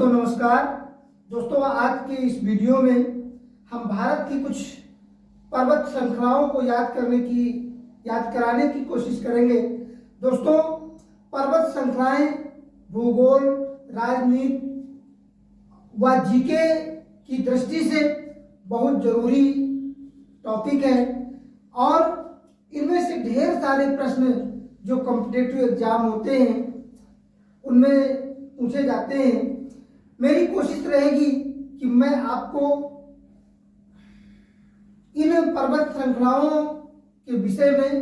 दोस्तों नमस्कार। दोस्तों आज के इस वीडियो में हम भारत की कुछ पर्वत श्रृंखलाओं को याद कराने की कोशिश करेंगे। दोस्तों पर्वत श्रृंखलाएं भूगोल, राजनीति व जीके की दृष्टि से बहुत जरूरी टॉपिक है और इनमें से ढेर सारे प्रश्न जो कॉम्पिटिटिव एग्जाम होते हैं उनमें पूछे जाते हैं। मेरी कोशिश रहेगी कि मैं आपको इन पर्वत श्रृंखलाओं के विषय में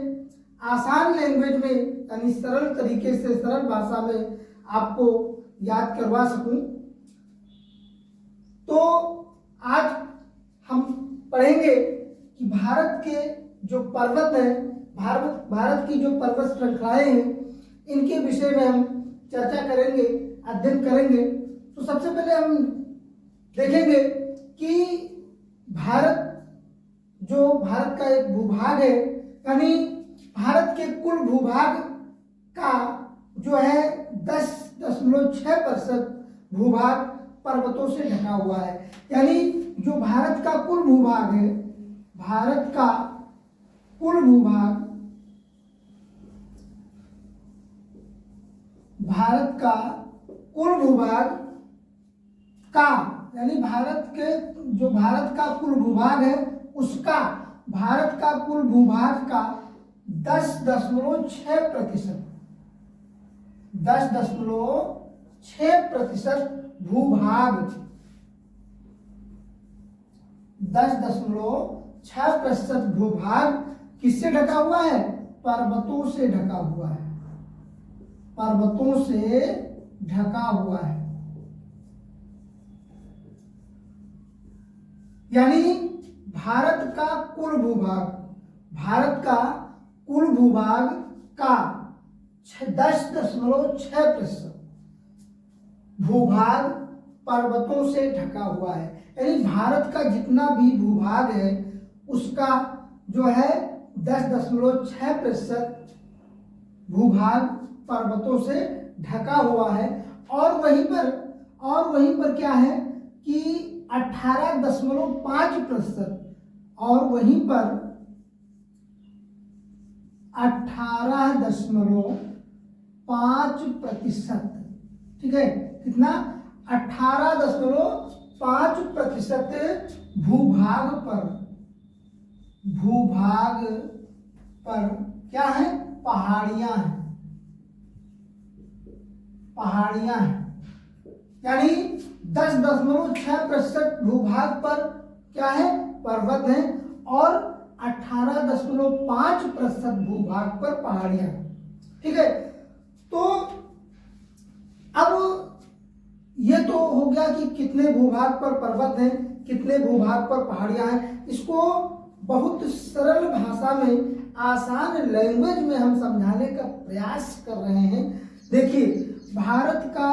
आसान लैंग्वेज में यानी सरल तरीके से, सरल भाषा में आपको याद करवा सकूं। तो आज हम पढ़ेंगे कि भारत के जो पर्वत हैं, भारत की जो पर्वत श्रृंखलाएं हैं, इनके विषय में हम चर्चा करेंगे, अध्ययन करेंगे। तो सबसे पहले हम देखेंगे कि भारत का एक भूभाग है, यानी भारत के कुल भूभाग का जो है 10.6% भूभाग पर्वतों से ढका हुआ है। यानी जो भारत का कुल भूभाग है, भारत का कुल भूभाग, भारत का कुल भूभाग का यानी भारत का कुल भूभाग है उसका, भारत का कुल भूभाग का 10.6% भूभाग 10.6% भूभाग किससे ढका हुआ है? पर्वतों से ढका हुआ है, पर्वतों से ढका हुआ है। यानी भारत का कुल भूभाग का 10.6% भूभाग पर्वतों से ढका हुआ है। यानी भारत का जितना भी भूभाग है उसका जो है 10.6% भूभाग पर्वतों से ढका हुआ है। और वहीं पर क्या है कि 18.5% और वहीं पर 18.5%, ठीक है, कितना? 18.5% भूभाग पर क्या है? पहाड़ियां हैं। यानी 10.6% भूभाग पर क्या है? पर्वत है और 18.5% भूभाग पर पहाड़ियां, ठीक है। तो अब ये तो हो गया कि कितने भूभाग पर पर्वत हैं, कितने भूभाग पर पहाड़ियां हैं। इसको बहुत सरल भाषा में, आसान लैंग्वेज में हम समझाने का प्रयास कर रहे हैं। देखिए, भारत का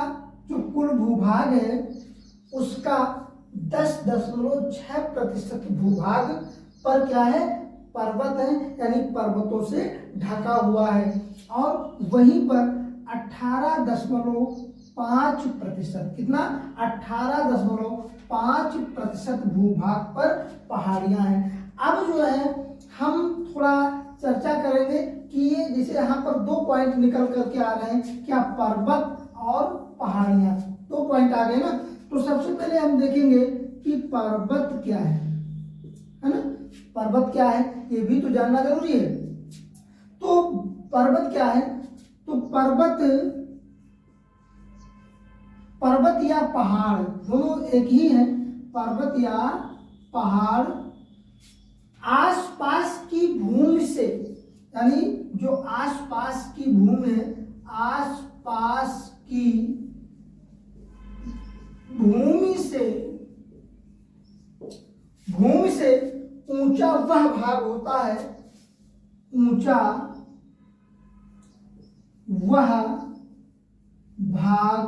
जो कुल भूभाग है उसका 10.6% भूभाग पर क्या है? पर्वत है, यानी पर्वतों से ढका हुआ है। और वहीं पर 18.5%, कितना? 18.5% भूभाग पर पहाड़ियां हैं। अब जो है हम थोड़ा चर्चा करेंगे कि ये जैसे यहाँ पर 2 पॉइंट निकल करके आ रहे हैं, क्या? पर्वत और पहाड़ियां, 2 पॉइंट आ गए ना। तो सबसे पहले हम देखेंगे कि पर्वत क्या है ना? पर्वत क्या है ये भी तो जानना जरूरी है। तो पर्वत क्या है? तो पर्वत या पहाड़ दोनों एक ही है। पर्वत या पहाड़ आसपास की भूमि से, यानी जो आसपास की भूमि है, आसपास की भूमि से ऊंचा वह भाग होता है, ऊंचा वह भाग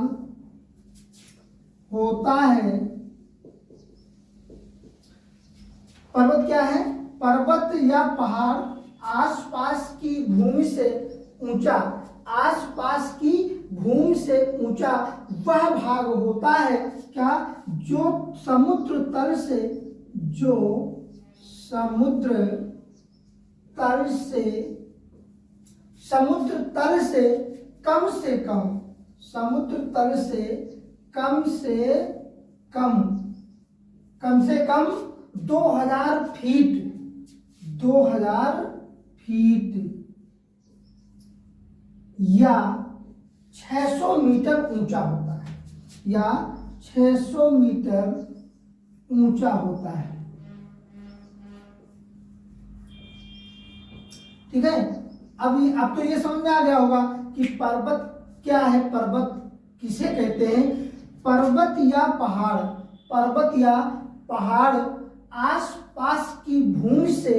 होता है। पर्वत क्या है? पर्वत या पहाड़ आसपास की भूमि से ऊंचा, आसपास की भूमि से ऊंचा वह भाग होता है क्या, जो समुद्र तल से कम से कम 2000 फीट या 600 मीटर ऊंचा होता है, या 600 मीटर ऊंचा होता है। ठीक है, अब तो ये समझ में आ गया होगा कि पर्वत क्या है, पर्वत किसे कहते हैं। पर्वत या पहाड़ आसपास की भूमि से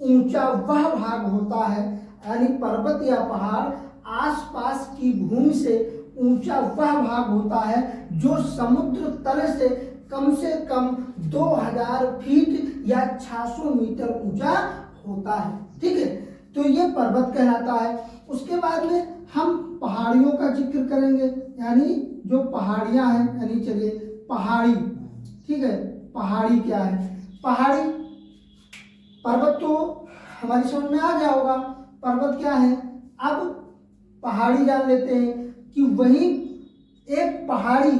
ऊंचा वह भाग होता है, यानी पर्वत या पहाड़ आसपास की भूमि से ऊंचा वह भाग होता है जो समुद्र तल से कम 2000 फीट या 600 मीटर ऊंचा होता है। ठीक है, तो ये पर्वत कहलाता है। उसके बाद में हम पहाड़ियों का जिक्र करेंगे, यानी जो पहाड़ियां हैं, यानी चलिए पहाड़ी। ठीक है, पहाड़ी क्या है, पहाड़ी पर्वत तो हमारी समझ में आ गया होगा, पर्वत क्या है। अब पहाड़ी जान लेते हैं कि वही एक पहाड़ी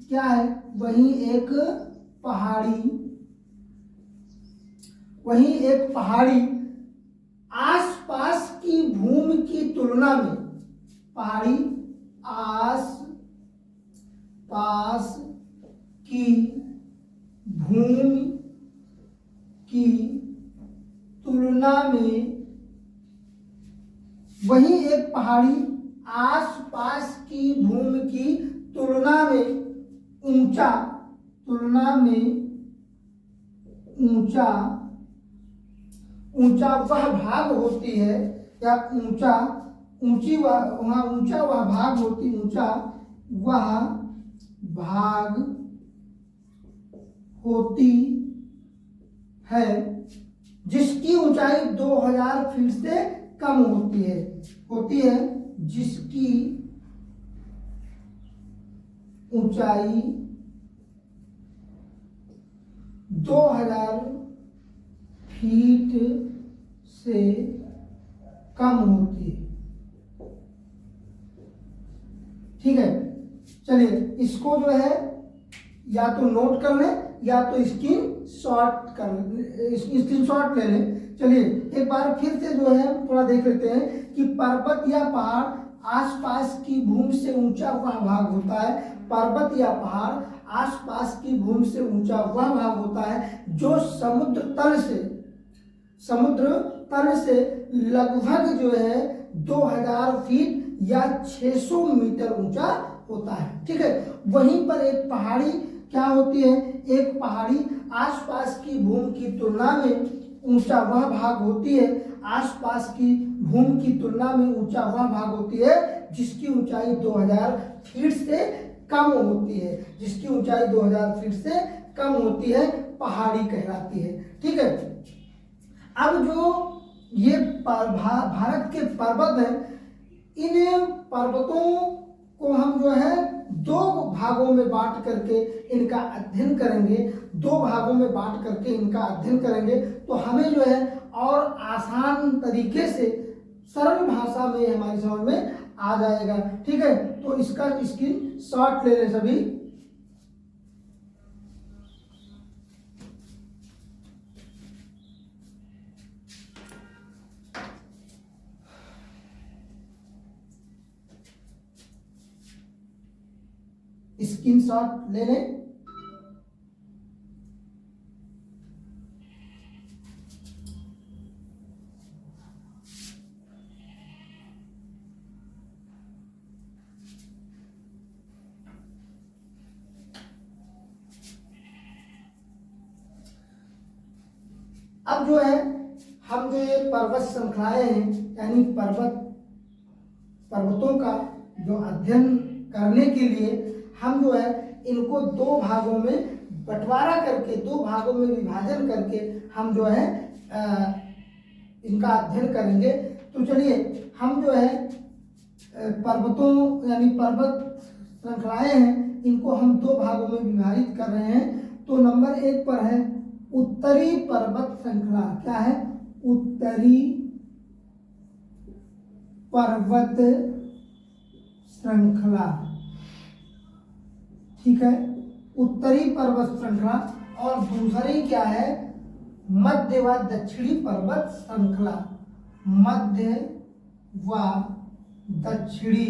क्या है, वही एक पहाड़ी आसपास की भूमि की तुलना में, पहाड़ी आस पास की भूमि की तुलना में, वही एक पहाड़ी आसपास की भूमि की तुलना में ऊंचा वह भाग होती है, या ऊंचा वह भाग होती है जिसकी ऊंचाई 2000 फीट से कम होती है, जिसकी ऊंचाई 2000 फीट से कम होती है। ठीक है, चलिए इसको जो है या तो नोट कर लें या तो स्क्रीनशॉट ले लें। चलिए एक बार फिर से जो है थोड़ा देख लेते हैं कि पर्वत या पहाड़ आसपास की भूमि से ऊंचा वह भाग होता है। पर्वत या पहाड़ आसपास की भूमि से ऊंचा वह भाग होता है जो समुद्र तल से लगभग जो है 2000 फीट या 600 मीटर ऊंचा होता है। ठीक है, वहीं पर एक पहाड़ी क्या होती है, एक पहाड़ी आसपास की भूमि की तुलना में ऊंचा वह भाग होती है, आसपास की भूमि की तुलना में ऊंचा वह भाग होती है जिसकी ऊंचाई 2000 फीट से कम होती है, जिसकी ऊंचाई 2000 फीट से कम होती है, पहाड़ी कहलाती है। ठीक है, अब जो ये भारत के पर्वत हैं, इन पर्वतों को हम जो है दो भागों में बांट करके इनका अध्ययन करेंगे, तो हमें जो है और आसान तरीके से सरल भाषा में हमारी समझ में आ जाएगा। ठीक है, तो इसका स्क्रीनशॉट ले लें सभी। स्क्रीनशॉट ले लें। अब जो है हम जो ये पर्वत श्रृंखलाएं हैं, यानी पर्वतों का जो अध्ययन करने के लिए हम जो है इनको दो भागों में बंटवारा करके, दो भागों में विभाजन करके हम जो है इनका अध्ययन करेंगे। तो चलिए हम जो है पर्वतों यानी पर्वत श्रृंखलाएं हैं, इनको हम दो भागों में विभाजित कर रहे हैं। तो नंबर 1 पर है उत्तरी पर्वत श्रृंखला। क्या है? उत्तरी पर्वत श्रृंखला। ठीक है, उत्तरी पर्वत श्रृंखला। और दूसरी क्या है? मध्य व दक्षिणी पर्वत श्रृंखला। मध्य व दक्षिणी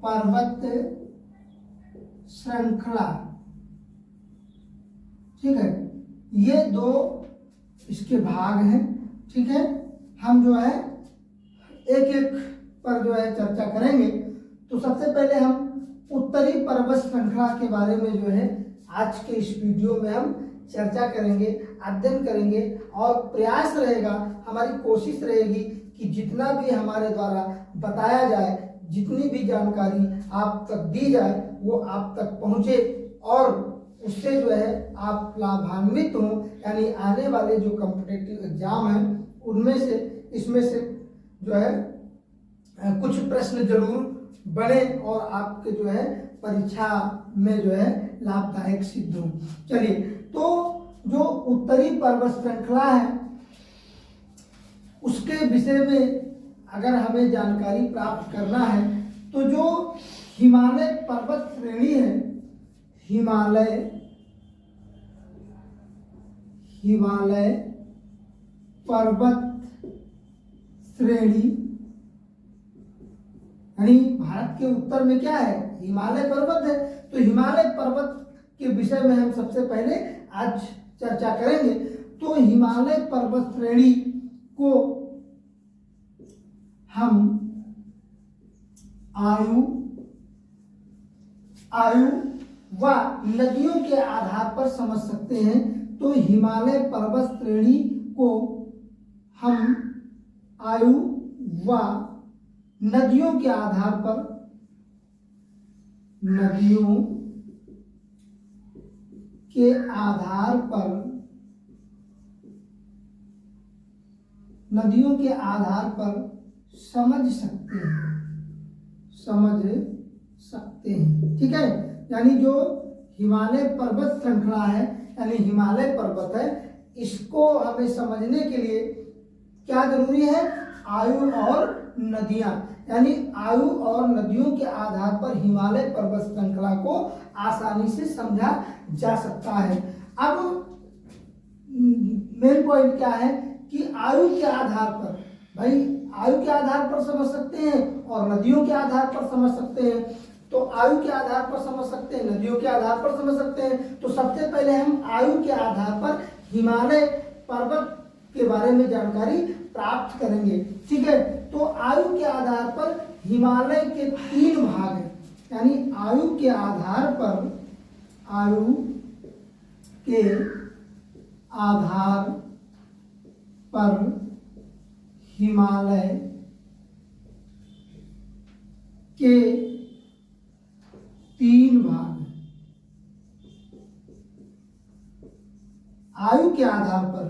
पर्वत श्रृंखला। ठीक है, ये दो इसके भाग हैं। ठीक है, हम जो है एक एक पर जो है चर्चा करेंगे। तो सबसे पहले हम उत्तरी पर्वत श्रृंखला के बारे में जो है आज के इस वीडियो में हम चर्चा करेंगे, अध्ययन करेंगे, और प्रयास रहेगा, हमारी कोशिश रहेगी कि जितना भी हमारे द्वारा बताया जाए, जितनी भी जानकारी आप तक दी जाए, वो आप तक पहुंचे और उससे जो है आप लाभान्वित हों। यानी आने वाले जो कॉम्पिटिटिव एग्जाम हैं उनमें से इसमें से जो है कुछ प्रश्न जरूर बने और आपके जो है परीक्षा में जो है लाभदायक सिद्ध हो। चलिए, तो जो उत्तरी पर्वत श्रृंखला है उसके विषय में अगर हमें जानकारी प्राप्त करना है तो जो हिमालय पर्वत श्रेणी है, हिमालय पर्वत श्रेणी, यानी भारत के उत्तर में क्या है? हिमालय पर्वत है। तो हिमालय पर्वत के विषय में हम सबसे पहले आज चर्चा करेंगे। तो हिमालय पर्वत श्रेणी को हम आयु व नदियों के आधार पर समझ सकते हैं। तो हिमालय पर्वत श्रेणी को हम आयु व नदियों के आधार पर, समझ सकते हैं। ठीक है, यानी जो हिमालय पर्वत श्रृंखला है, यानी हिमालय पर्वत है, इसको हमें समझने के लिए क्या जरूरी है? आयु और नदियां, यानी आयु और नदियों के आधार पर हिमालय पर्वत श्रृंखला को आसानी से समझा जा सकता है। अब मेन पॉइंट क्या है कि आयु के आधार पर, भाई आयु के आधार पर समझ सकते हैं और नदियों के आधार पर समझ सकते हैं। तो आयु के आधार पर समझ सकते हैं, नदियों के आधार पर समझ सकते हैं। तो सबसे पहले हम आयु के आधार पर हिमालय पर्वत के बारे में जानकारी प्राप्त करेंगे। ठीक है, तो आयु के आधार पर हिमालय के 3 भाग हैं। यानी आयु के आधार पर हिमालय के 3 भाग हैं। आयु के आधार पर,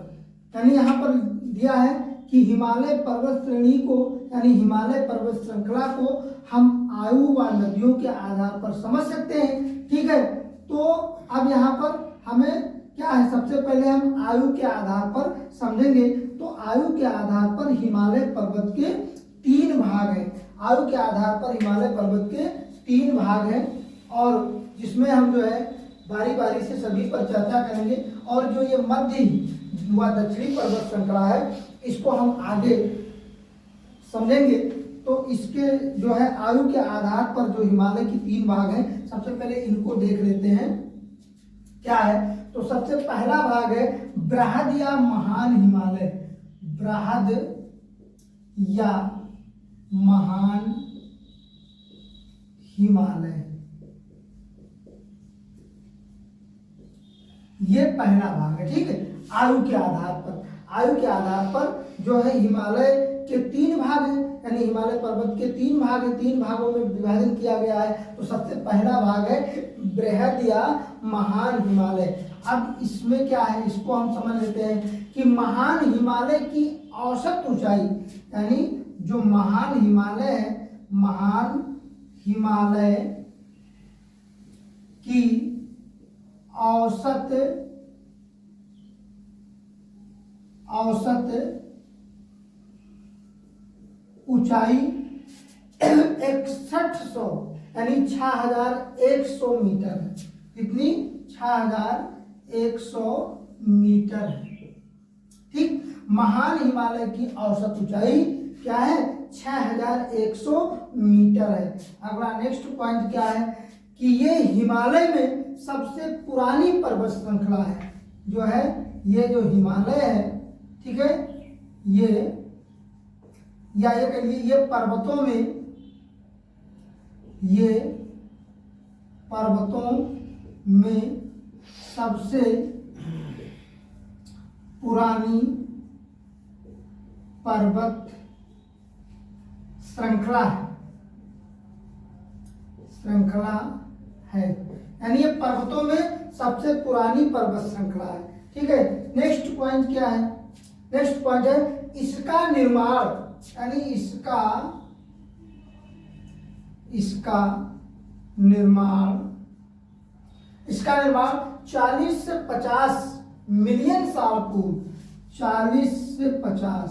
यानी यहां पर दिया है कि हिमालय पर्वत श्रेणी को, यानी हिमालय पर्वत श्रृंखला को हम आयु व नदियों के आधार पर समझ सकते हैं। ठीक है, तो अब यहाँ पर हमें क्या है, सबसे पहले हम आयु के आधार पर समझेंगे। तो आयु के आधार पर हिमालय पर्वत के 3 भाग हैं। आयु के आधार पर हिमालय पर्वत के 3 भाग हैं और जिसमें हम जो है बारी बारी से सभी पर चर्चा करेंगे। और जो ये मध्य व दक्षिणी पर्वत श्रृंखला है, इसको हम आगे समझेंगे। तो इसके जो है आयु के आधार पर जो हिमालय की 3 भाग हैं, सबसे पहले इनको देख लेते हैं क्या है। तो सबसे पहला भाग है बृहद या महान हिमालय। बृहद या महान हिमालय, ये पहला भाग है। ठीक है, आयु के आधार पर जो है हिमालय के 3 भाग हैं, यानी हिमालय पर्वत के 3 भाग हैं, 3 भागों में विभाजन किया गया है। तो सबसे पहला भाग है बृहद या महान हिमालय। अब इसमें क्या है, इसको हम समझ लेते हैं कि महान हिमालय की औसत ऊंचाई, यानी जो महान हिमालय है, महान हिमालय की औसत ऊंचाई 6100 यानी 6100 मीटर है। कितनी? 6100 मीटर है। ठीक, महान हिमालय की औसत ऊंचाई क्या है? 6100 मीटर है। अगला नेक्स्ट पॉइंट क्या है कि ये हिमालय में सबसे पुरानी पर्वत श्रृंखला है। जो है ये जो हिमालय है, ठीक है, ये या ये कहिए ये पर्वतों में सबसे पुरानी पर्वत श्रृंखला है। यानी ये पर्वतों में सबसे पुरानी पर्वत श्रृंखला है। ठीक है, नेक्स्ट पॉइंट क्या है? नेक्स्ट पॉइंट है इसका निर्माण, यानी इसका निर्माण 40 से 50 मिलियन साल पूर्व, 40 से 50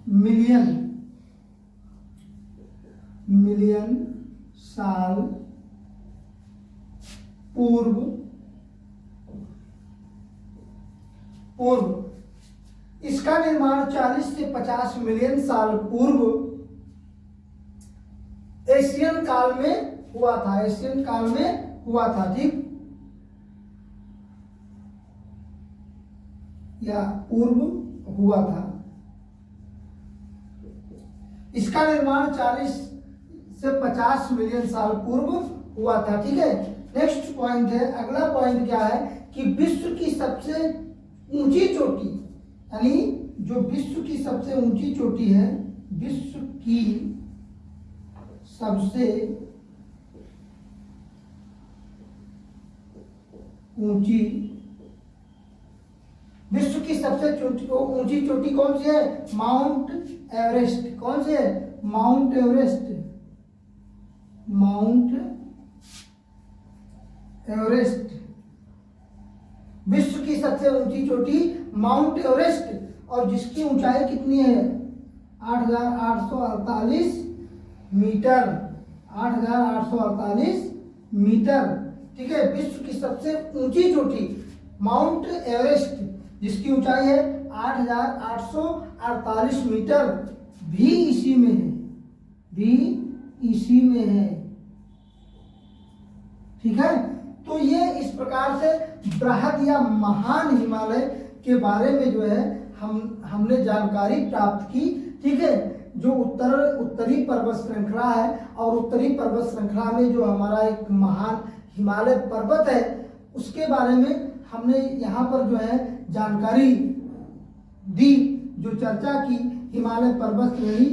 मिलियन साल पूर्व इसका निर्माण 40 से 50 मिलियन साल पूर्व एशियन काल में हुआ था। ठीक, या पूर्व हुआ था। इसका निर्माण 40 से 50 मिलियन साल पूर्व हुआ था। ठीक है, नेक्स्ट पॉइंट है, अगला पॉइंट क्या है कि विश्व की सबसे ऊंची चोटी, यानी जो विश्व की सबसे ऊंची चोटी है, विश्व की सबसे ऊंची चोटी कौन सी है? Mount Everest. कौन सी है? Mount Everest. विश्व की सबसे ऊंची चोटी माउंट एवरेस्ट, और जिसकी ऊंचाई कितनी है? 8,848 मीटर। 8,848 मीटर। ठीक है, विश्व की सबसे ऊंची चोटी माउंट एवरेस्ट, जिसकी ऊंचाई है 8,848 मीटर, भी इसी में है। ठीक है, तो ये इस प्रकार से बृहद या महान हिमालय के बारे में जो है हमने जानकारी प्राप्त की। ठीक है, जो उत्तरी पर्वत श्रृंखला है, और उत्तरी पर्वत श्रृंखला में जो हमारा एक महान हिमालय पर्वत है, उसके बारे में हमने यहाँ पर जो है जानकारी दी, जो चर्चा की। हिमालय पर्वत श्रेणी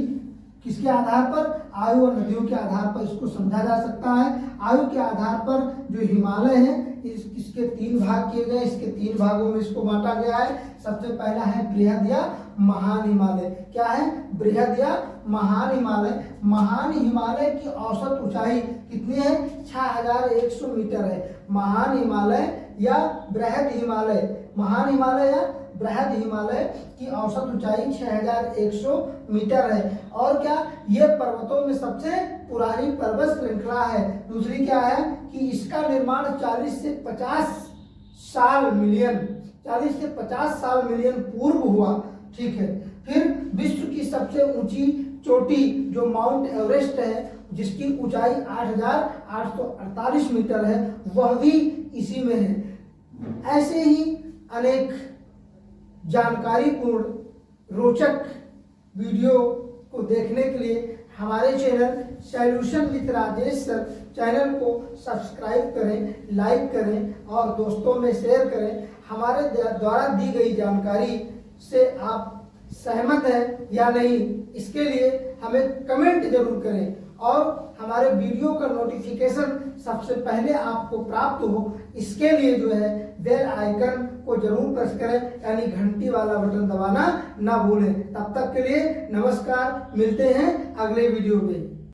किसके आधार पर? आयु और नदियों के आधार पर इसको समझा जा सकता है। आयु के आधार पर जो हिमालय है इसके 3 भाग किए गए, इसके 3 भागों में इसको बांटा गया है। सबसे पहला है बृहद या महान हिमालय। क्या है? बृहद या महान हिमालय। महान हिमालय की औसत ऊंचाई कितनी है? 6100 मीटर है। महान हिमालय या बृहद हिमालय, महान हिमालय या बृहद हिमालय की औसत ऊंचाई 6100 मीटर है। और क्या? ये पर्वतों में सबसे पुरानी पर्वत श्रृंखला है। दूसरी क्या है कि इसका निर्माण 40 से 50 साल मिलियन पूर्व हुआ। ठीक है, फिर विश्व की सबसे ऊंची चोटी जो माउंट एवरेस्ट है, जिसकी ऊंचाई 8,848 मीटर है, वह भी इसी में है। ऐसे ही अनेक जानकारीपूर्ण रोचक वीडियो को देखने के लिए हमारे channel solution with Rajesh sir channel को सब्सक्राइब करें, लाइक करें और दोस्तों में शेयर करें। हमारे द्वारा दी गई जानकारी से आप सहमत हैं या नहीं, इसके लिए हमें कमेंट जरूर करें। और हमारे वीडियो का नोटिफिकेशन सबसे पहले आपको प्राप्त हो, इसके लिए जो है बेल आइकन को जरूर प्रेस करें, यानी घंटी वाला बटन दबाना ना भूलें। तब तक के लिए नमस्कार, मिलते हैं अगले वीडियो में।